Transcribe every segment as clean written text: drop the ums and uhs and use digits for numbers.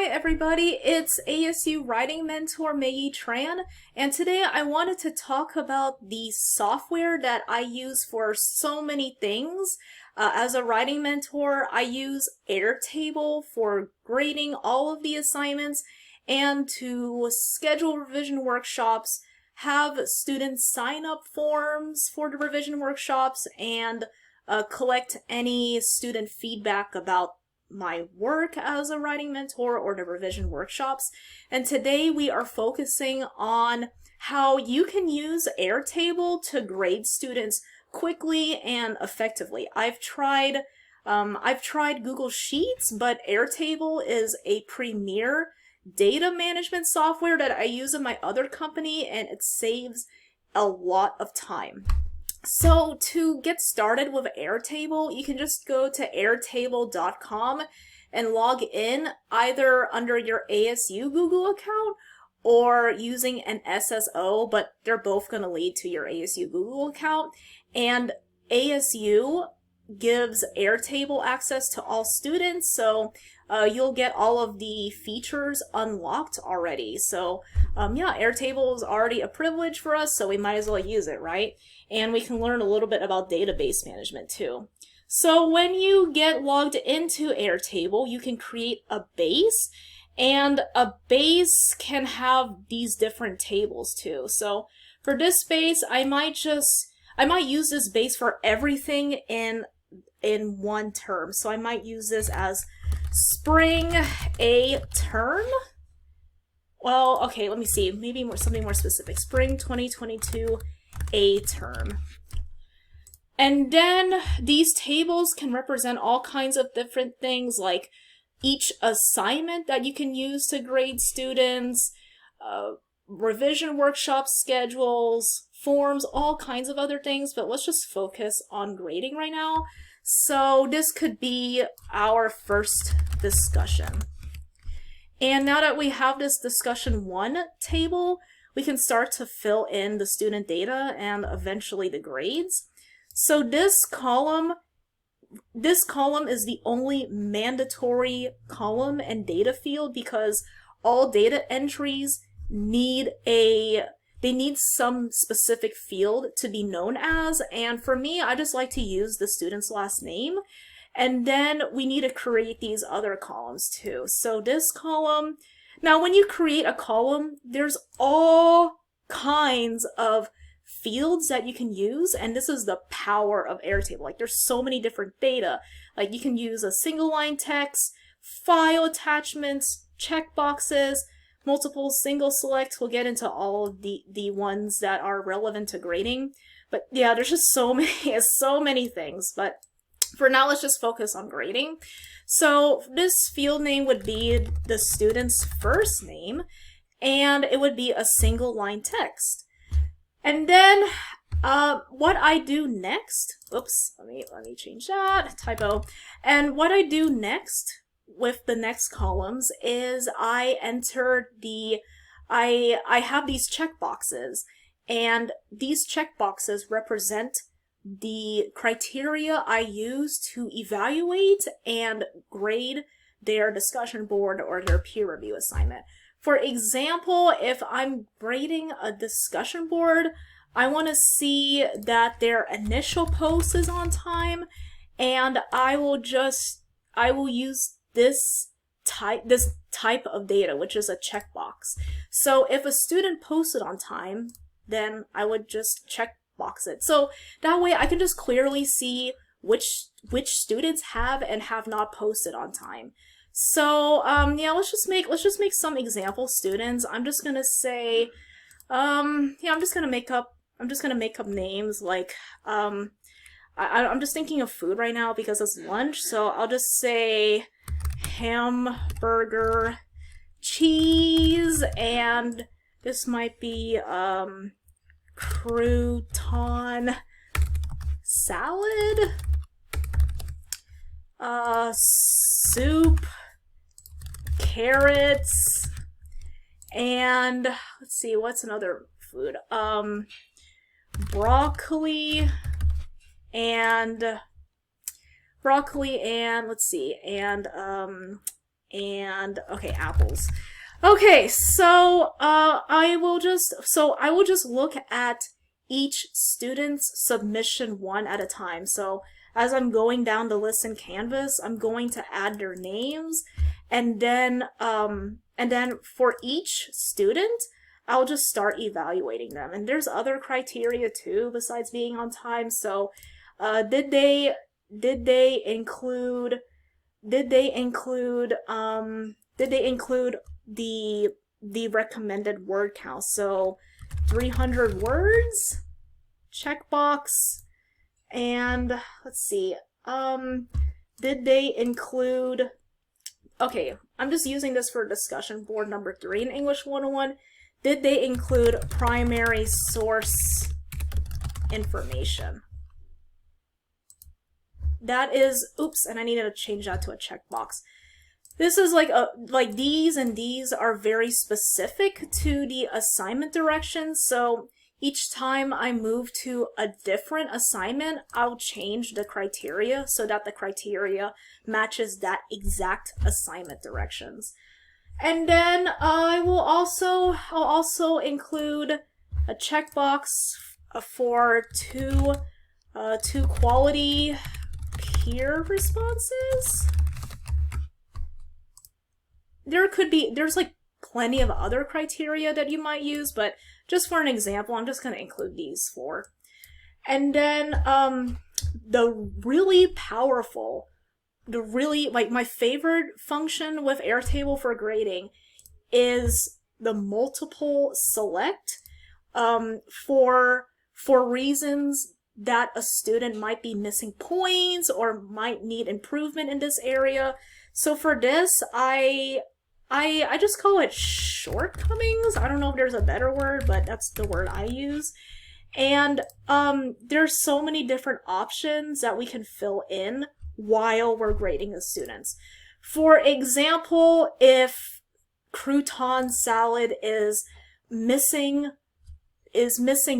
Hi everybody, it's ASU Writing Mentor Maggie Tran, and today I wanted to talk about the software that I use for so many things. As a writing mentor, I use Airtable for grading all of the assignments and to schedule revision workshops, have students sign up forms for the revision workshops, and collect any student feedback about my work as a writing mentor or the revision workshops. And today we are focusing on how you can use Airtable to grade students quickly and effectively. I've tried Google Sheets, but Airtable is a premier data management software that I use in my other company, and it saves a lot of time. So to get started with Airtable, you can just go to airtable.com and log in either under your ASU Google account or using an SSO, but they're both going to lead to your ASU Google account. And ASU gives Airtable access to all students, so you'll get all of the features unlocked already. So yeah, Airtable is already a privilege for us, so we might as well use it, right? And we can learn a little bit about database management too. So when you get logged into Airtable, you can create a base, and a base can have these different tables too. So for this base, I might use this base for everything in one term. So I might use this as spring a term. Well, okay, let me see. Maybe something more specific. Spring 2022 a term. And then these tables can represent all kinds of different things, like each assignment that you can use to grade students, revision workshop schedules, forms, all kinds of other things, but let's just focus on grading right now. So this could be our first discussion. And now that we have this discussion 1 table, we can start to fill in the student data and eventually the grades. So this column is the only mandatory column and data field because all data entries need some specific field to be known as, and for me, I just like to use the student's last name. And then we need to create these other columns too. So this column, now when you create a column, there's all kinds of fields that you can use, and this is the power of Airtable. Like, there's so many different data. Like, you can use a single line text, file attachments, checkboxes, multiple single selects. We'll get into all of the ones that are relevant to grading. But yeah, there's just so many things. But for now, let's just focus on grading. So this field name would be the student's first name, and it would be a single line text. And then what I do next, oops, let me change that, typo. And what I do next with the next columns is I enter I have these checkboxes, and these checkboxes represent the criteria I use to evaluate and grade their discussion board or their peer review assignment. For example, if I'm grading a discussion board, I want to see that their initial post is on time, and I will use this type of data, which is a checkbox. So if a student posted on time, then I would just checkbox it. So that way I can just clearly see which students have and have not posted on time. So yeah, let's just make some example students. I'm just gonna say, yeah, I'm just gonna make up names like I'm just thinking of food right now because it's lunch, so I'll just say hamburger, cheese, and this might be crouton salad, soup, carrots, and let's see, what's another food? Broccoli and let's see, and and okay, apples. Okay, so I will just look at each student's submission one at a time. So as I'm going down the list in Canvas, I'm going to add their names, and then for each student, I'll just start evaluating them. And there's other criteria too besides being on time. So did they include the recommended word count? So 300 words, checkbox. And let's see, did they include, okay, I'm just using this for discussion board number 3 in English 101. Did they include primary source information? That is, oops, and I needed to change that to a checkbox. This is like these and these are very specific to the assignment directions. So each time I move to a different assignment, I'll change the criteria so that the criteria matches that exact assignment directions. And then I'll also include a checkbox for two quality peer responses. There's like plenty of other criteria that you might use, but just for an example, I'm just going to include these 4. And then like my favorite function with Airtable for grading is the multiple select for reasons that a student might be missing points or might need improvement in this area. So for this, I just call it shortcomings. I don't know if there's a better word, but that's the word I use. And there's so many different options that we can fill in while we're grading the students. For example, if crouton salad is missing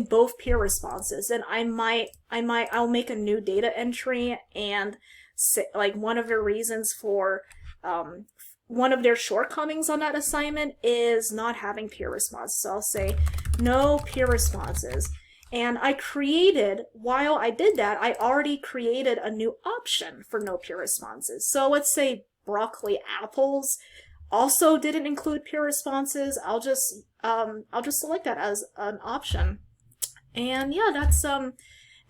both peer responses, then I'll make a new data entry and say, like, one of the reasons for one of their shortcomings on that assignment is not having peer response. So I'll say no peer responses. And while I did that, I already created a new option for no peer responses. So let's say broccoli apples also didn't include peer responses. I'll just select that as an option. And yeah, that's and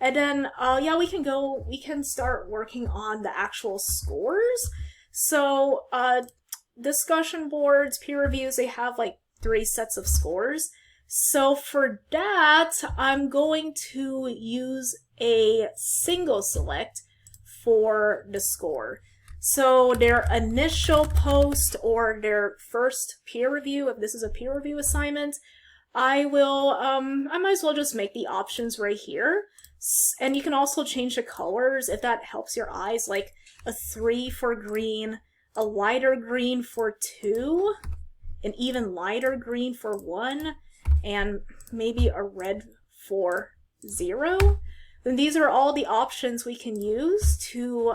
then yeah, we can start working on the actual scores. So discussion boards, peer reviews, they have like 3 sets of scores. So for that, I'm going to use a single select for the score. So their initial post or their first peer review, if this is a peer review assignment, I might as well just make the options right here. And you can also change the colors if that helps your eyes, like a 3 for green, a lighter green for 2, an even lighter green for 1, and maybe a red for 0. Then these are all the options we can use to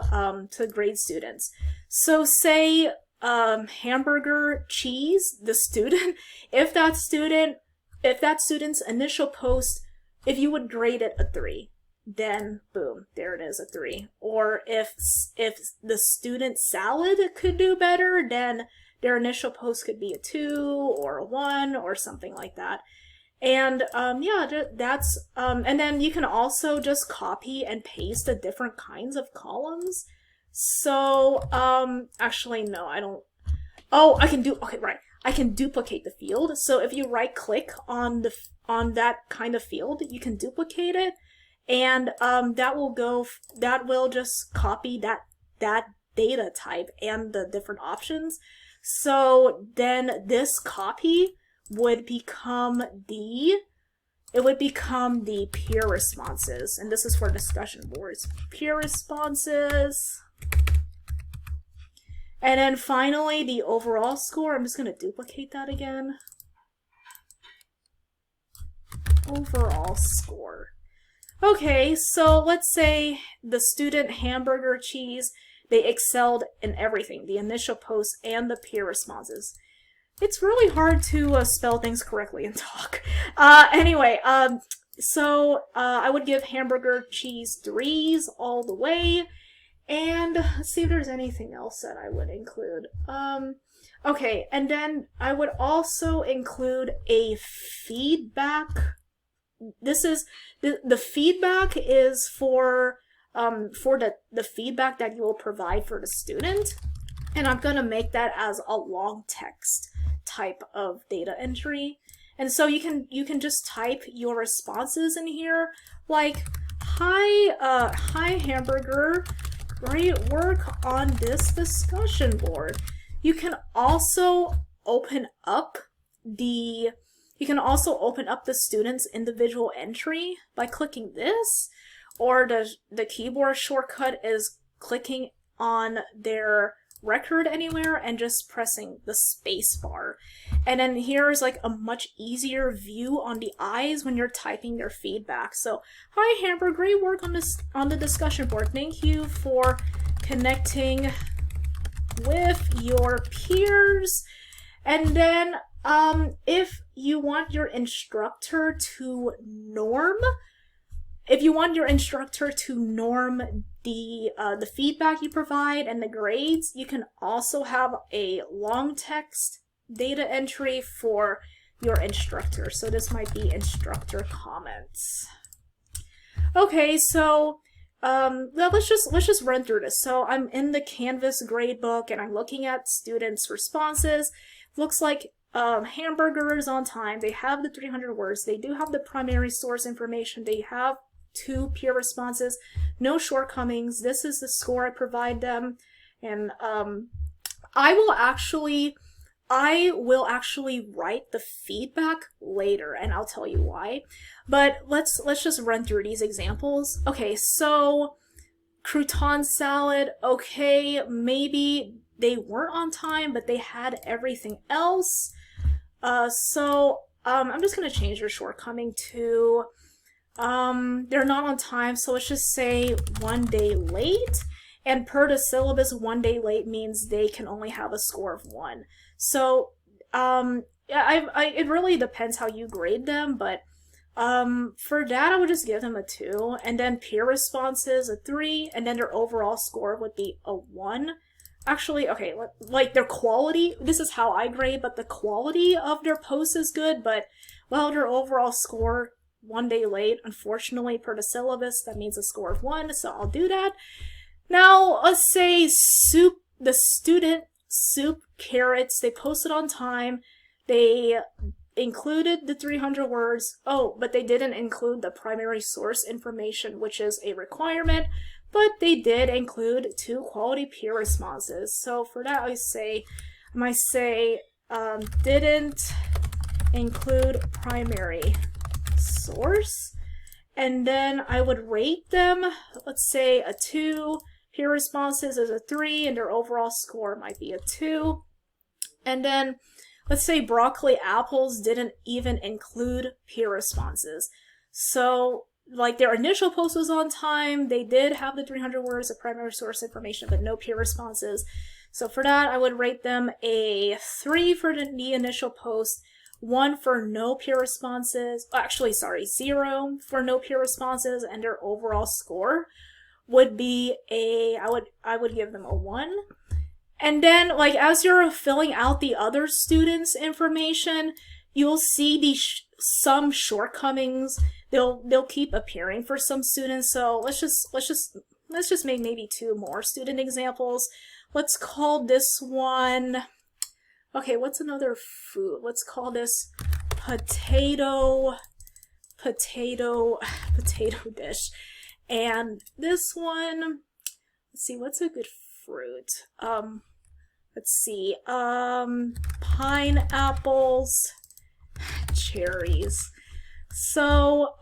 grade students. So say hamburger cheese, the student, if that student's initial post, if you would grade it a 3, then boom, there it is, a 3. Or if the student salad could do better, then their initial post could be a 2 or a 1 or something like that. And yeah, that's and then you can also just copy and paste the different kinds of columns. So actually no, I don't. Oh, I can do, okay, right. I can duplicate the field. So if you right click on that kind of field, you can duplicate it, and that will just copy that data type and the different options. So then this copy would become the peer responses, and this is for discussion boards. Peer responses. And then finally, the overall score. I'm just going to duplicate that again. Overall score. Okay, so let's say the student hamburger cheese, They excelled in everything, the initial posts and the peer responses. It's really hard to spell things correctly and talk. Anyway, so I would give hamburger cheese 3s all the way. And let's see if there's anything else that I would include. Okay, and then I would also include a feedback. This is the feedback is for the feedback that you will provide for the student, and I'm gonna make that as a long text type of data entry. And so you can just type your responses in here, like, hi hamburger, great work on this discussion board. You can also open up the student's individual entry by clicking this, or the keyboard shortcut is clicking on their record anywhere and just pressing the space bar. And then here's like a much easier view on the eyes when you're typing their feedback. So, hi Hamburger, great work on the discussion board. Thank you for connecting with your peers. And then if you want your instructor to norm the feedback you provide and the grades, you can also have a long text data entry for your instructor. So this might be instructor comments. Okay, so let's just run through this. So I'm in the Canvas gradebook and I'm looking at students' responses. Looks like hamburger is on time. They have the 300 words. They do have the primary source information. They have 2 peer responses, no shortcomings. This is the score I provide them, and I will actually write the feedback later, and I'll tell you why. But let's just run through these examples. Okay, so crouton salad. Okay, maybe they weren't on time, but they had everything else. So I'm just gonna change their shortcoming to they're not on time, so let's just say 1 day late. And per the syllabus, 1 day late means they can only have a score of 1. So it really depends how you grade them, but for that I would just give them a 2, and then peer responses a 3, and then their overall score would be a 1. Actually, okay, like their quality, this is how I grade, but the quality of their post is good, but well, their overall score 1 day late, unfortunately, per the syllabus, that means a score of 1, so I'll do that. Now, let's say the student soup carrots, they posted on time, they included the 300 words, oh, but they didn't include the primary source information, which is a requirement, but they did include 2 quality peer responses. So for that, I might say didn't include primary source, and then I would rate them, let's say a 2, peer responses is a 3, and their overall score might be a 2. And then let's say broccoli apples didn't even include peer responses. So like their initial post was on time, they did have the 300 words of primary source information, but no peer responses. So for that, I would rate them a 3 for the initial post, 1 for no peer responses, actually, sorry, 0 for no peer responses, and their overall score would be I would give them a 1. And then, like, as you're filling out the other students' information, you'll see some shortcomings. They'll keep appearing for some students. So let's just make maybe 2 more student examples. Let's call this one. Okay, what's another food? Let's call this potato dish. And this one, let's see, what's a good fruit? Let's see, pineapples, cherries. So,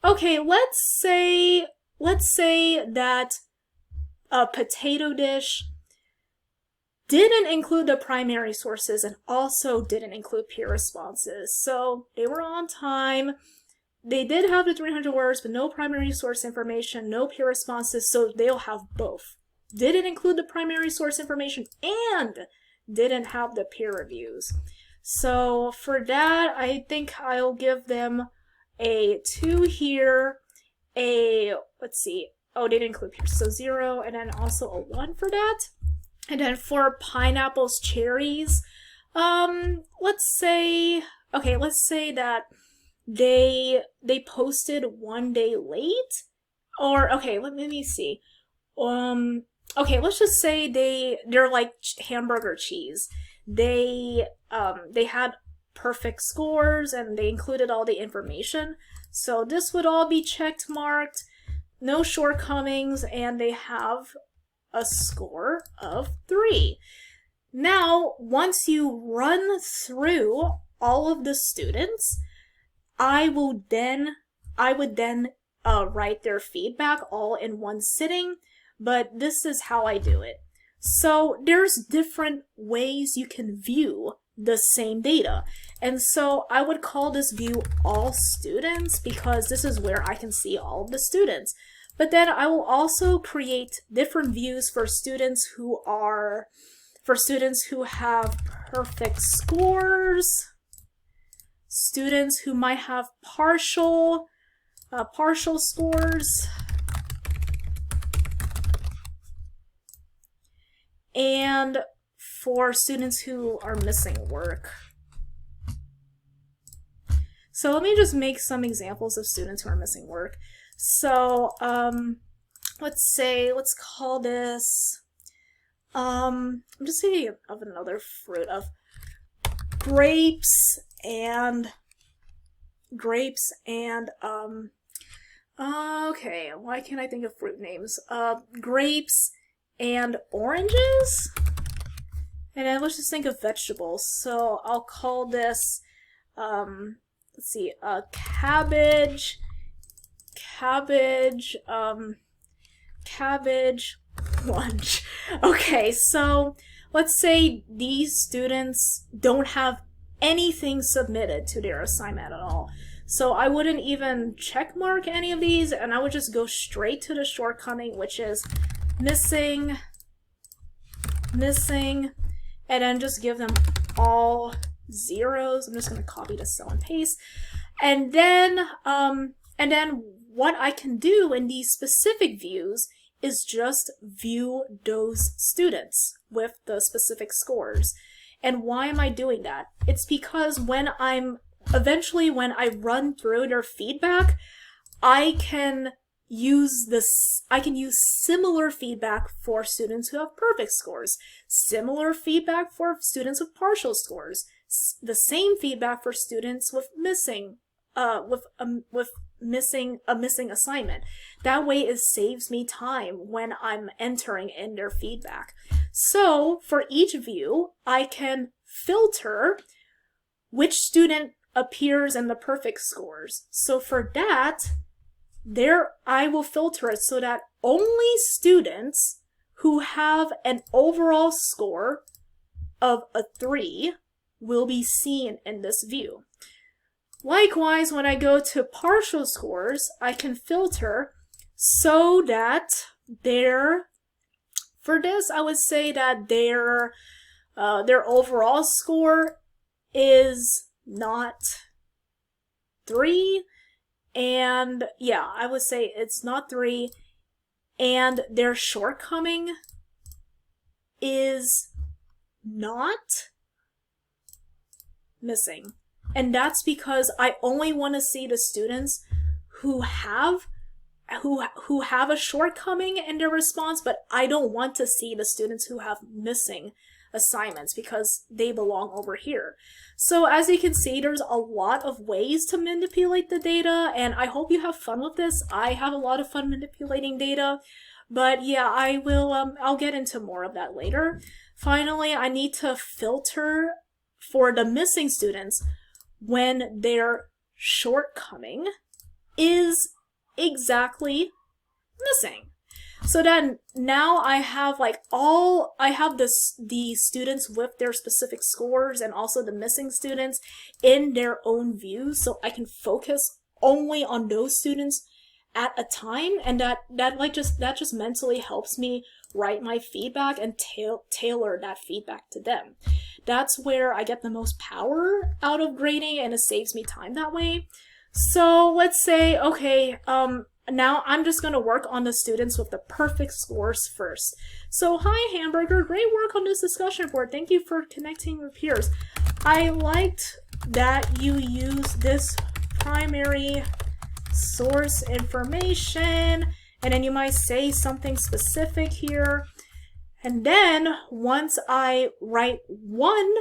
okay, let's say that a potato dish didn't include the primary sources and also didn't include peer responses. So they were on time. They did have the 300 words, but no primary source information, no peer responses, so they'll have both. didn't include the primary source information, and didn't have the peer reviews. So for that, I think I'll give them a 2 here, let's see, oh, they didn't include peers, so 0, and then also a 1 for that. And then for pineapples, cherries, let's say that they posted 1 day late, or okay, let me see. Okay, let's just say they're like hamburger cheese. They had perfect scores and they included all the information. So this would all be checked marked, no shortcomings, and they have a score of 3. Now, once you run through all of the students, I would then write their feedback all in one sitting, but this is how I do it. So there's different ways you can view the same data. And so I would call this view all students because this is where I can see all of the students. But then I will also create different views for students who have perfect scores, students who might have partial scores, and for students who are missing work. So let me just make some examples of students who are missing work. So let's call this, I'm just thinking of another fruit, of grapes and okay, why can't I think of fruit names? Grapes and oranges? And then let's just think of vegetables. So I'll call this, let's see, cabbage lunch. Okay, so let's say these students don't have anything submitted to their assignment at all. So I wouldn't even check mark any of these, and I would just go straight to the shortcoming, which is missing, and then just give them all 0s. I'm just going to copy the cell and paste. And then what I can do in these specific views is just view those students with the specific scores. And why am I doing that? It's because when I run through their feedback, I can use similar feedback for students who have perfect scores, similar feedback for students with partial scores, the same feedback for students with missing a missing assignment. That way it saves me time when I'm entering in their feedback. So for each view, I can filter which student appears in the perfect scores. So for that, I will filter it so that only students who have an overall score of a 3 will be seen in this view. Likewise, when I go to partial scores, I can filter so that for this, I would say that their overall score is not 3, and yeah, I would say it's not 3, and their shortcoming is not missing. And that's because I only want to see the students who have a shortcoming in their response, but I don't want to see the students who have missing assignments because they belong over here. So as you can see, there's a lot of ways to manipulate the data, and I hope you have fun with this. I have a lot of fun manipulating data, but yeah, I'll get into more of that later. Finally, I need to filter for the missing students when their shortcoming is exactly missing. So then now I have the students with their specific scores and also the missing students in their own views, so I can focus only on those students at a time, and that just mentally helps me write my feedback and tailor that feedback to them. That's where I get the most power out of grading, and it saves me time that way. So let's say, okay, now I'm just going to work on the students with the perfect scores first. So hi Hamburger, great work on this discussion board. Thank you for connecting with peers. I liked that you use this primary source information, and then you might say something specific here. And then once I write one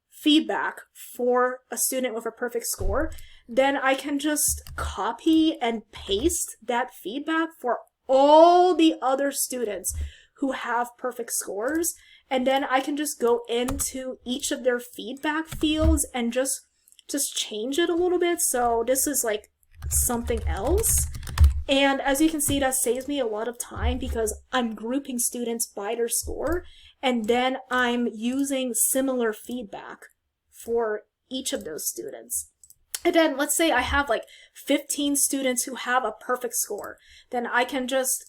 feedback for a student with a perfect score, then I can just copy and paste that feedback for all the other students who have perfect scores. And then I can just go into each of their feedback fields and just change it a little bit. So this is like something else. And as you can see, that saves me a lot of time because I'm grouping students by their score, and then I'm using similar feedback for each of those students. And then let's say I have like 15 students who have a perfect score. Then I can just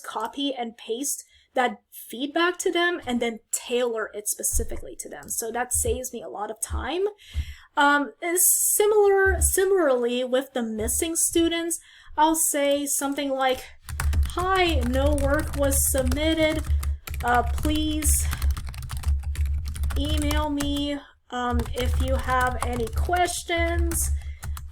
copy and paste that feedback to them and then tailor it specifically to them. So that saves me a lot of time. Similarly with the missing students, I'll say something like, hi, no work was submitted. Please email me if you have any questions.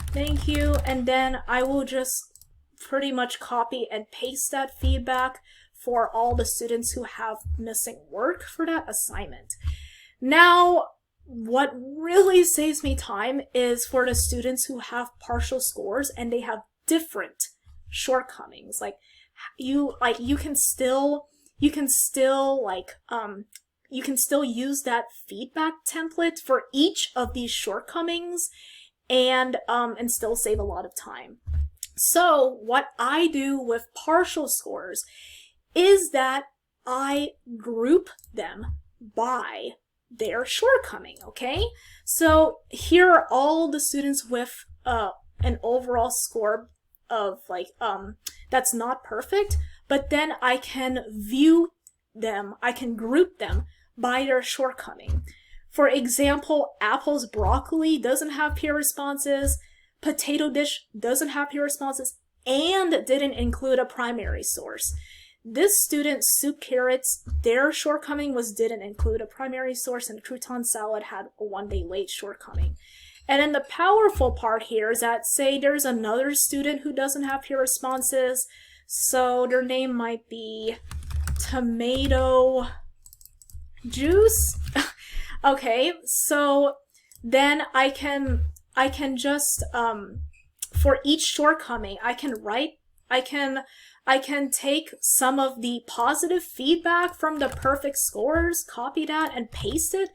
Thank you. And then I will just pretty much copy and paste that feedback for all the students who have missing work for that assignment. Now, what really saves me time is for the students who have partial scores and they have different shortcomings. You can still use that feedback template for each of these shortcomings and still save a lot of time. So what I do with partial scores is that I group them by their shortcoming, okay? So here are all the students with an overall score of that's not perfect, but then I can view them, I can group them by their shortcoming. For example, apples broccoli doesn't have peer responses, potato dish doesn't have peer responses, and didn't include a primary source. This student, soup carrots, their shortcoming was didn't include a primary source, and crouton salad had a 1 day late shortcoming. And then the powerful part here is that, say there's another student who doesn't have peer responses, so their name might be tomato juice. Okay, so then I can just for each shortcoming I can take some of the positive feedback from the perfect scores, copy that and paste it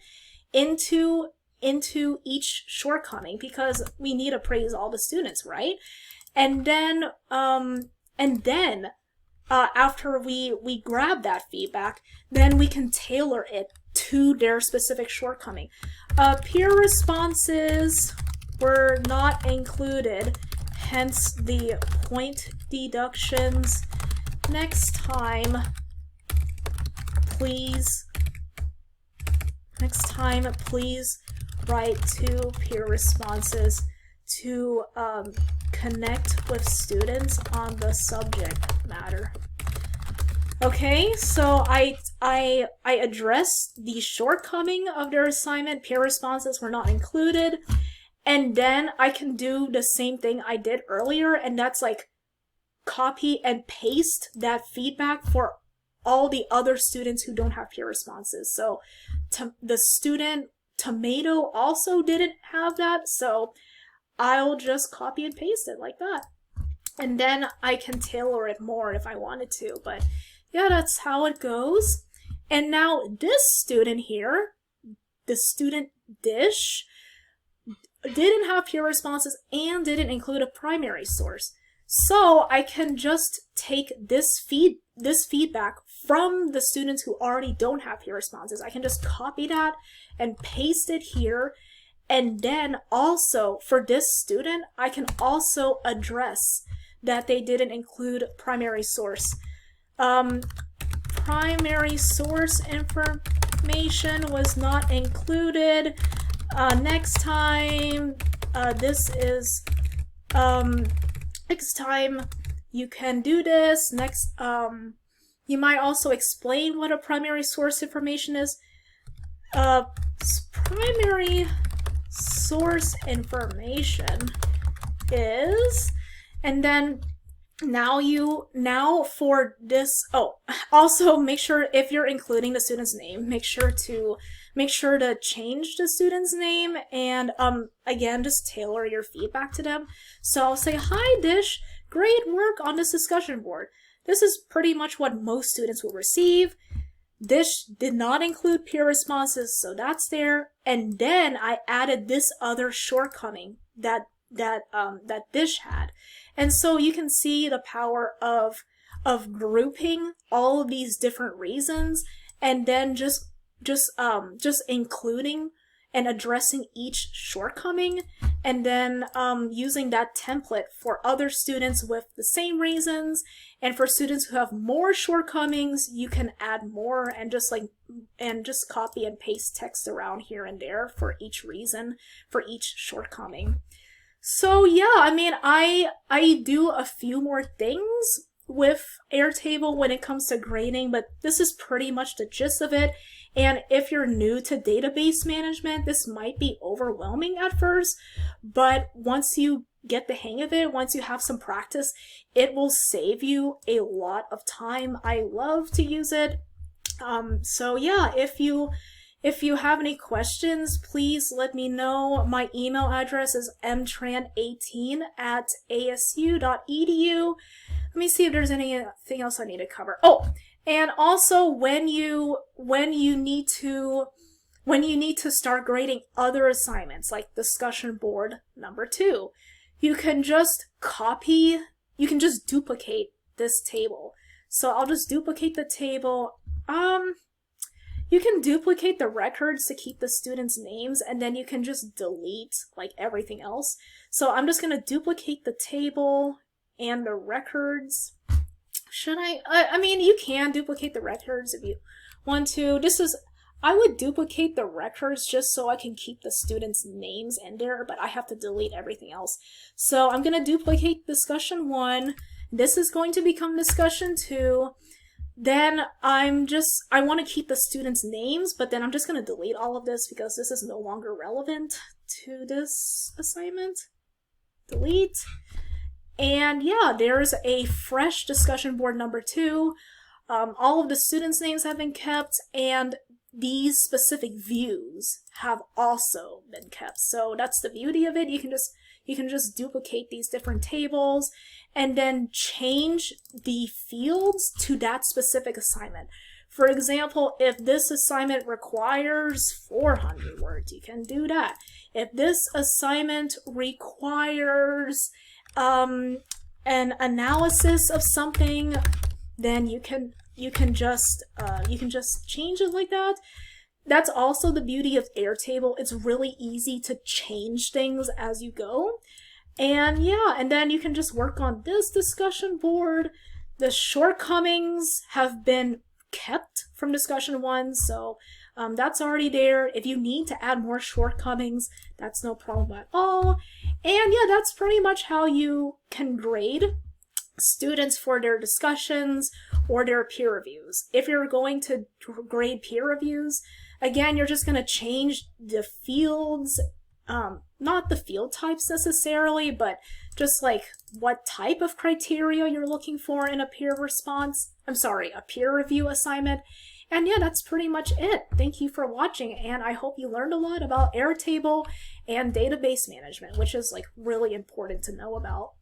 into each shortcoming, because we need to praise all the students, right? And then after we grab that feedback, then we can tailor it to their specific shortcoming. Peer responses were not included, hence the point deductions. Next time, please write 2 peer responses to connect with students on the subject matter. Okay, so I addressed the shortcoming of their assignment. Peer responses were not included. And then I can do the same thing I did earlier, and that's like copy and paste that feedback for all the other students who don't have peer responses. So the student tomato also didn't have that, so I'll just copy and paste it like that. And then I can tailor it more if I wanted to, but yeah, that's how it goes. And now this student here, the student dish, didn't have peer responses and didn't include a primary source. So I can just take this feedback from the students who already don't have peer responses. I can just copy that and paste it here. And then also for this student, I can also address that they didn't include primary source. primary source information was not included. Next time, next time you can do this. Next, you might also explain what a primary source information is. Primary source information is, and then now for this, oh, also make sure if you're including the student's name, make sure to change the student's name, and again, just tailor your feedback to them. So I'll say, hi Dish, great work on this discussion board. This is pretty much what most students will receive. Dish did not include peer responses, so that's there. And then I added this other shortcoming that Dish had. And so you can see the power of grouping all of these different reasons, and then just including and addressing each shortcoming, and then using that template for other students with the same reasons. And for students who have more shortcomings, you can add more and just copy and paste text around here and there for each reason, for each shortcoming. So yeah, I mean, I do a few more things with Airtable when it comes to grading, but this is pretty much the gist of it. And if you're new to database management, this might be overwhelming at first, but once you get the hang of it, once you have some practice, it will save you a lot of time. I love to use it. So yeah, if you have any questions, please let me know. My email address is mtran18@asu.edu. Let me see if there's anything else I need to cover. Oh, and also when you need to start grading other assignments like discussion board number 2, you can just duplicate this table. So I'll just duplicate the table. You can duplicate the records to keep the students' names, and then you can just delete like everything else. So I'm just gonna duplicate the table and the records. Should I mean, you can duplicate the records if you want to. I would duplicate the records just so I can keep the students' names in there, but I have to delete everything else. So I'm gonna duplicate discussion 1. This is going to become discussion 2. Then I want to keep the students' names, but then I'm just going to delete all of this because this is no longer relevant to this assignment. Delete. And yeah, there's a fresh discussion board number 2. All of the students' names have been kept, and these specific views have also been kept. So that's the beauty of it. You can just duplicate these different tables and then change the fields to that specific assignment. For example, if this assignment requires 400 words, you can do that. If this assignment requires an analysis of something, then you can just change it like that. That's also the beauty of Airtable. It's really easy to change things as you go. And yeah, and then you can just work on this discussion board. The shortcomings have been kept from discussion 1, so that's already there. If you need to add more shortcomings, that's no problem at all. And yeah, that's pretty much how you can grade students for their discussions or their peer reviews. If you're going to grade peer reviews, again, you're just going to change the fields, not the field types necessarily, but just like what type of criteria you're looking for in a peer review assignment. And yeah, that's pretty much it. Thank you for watching, and I hope you learned a lot about Airtable and database management, which is like really important to know about.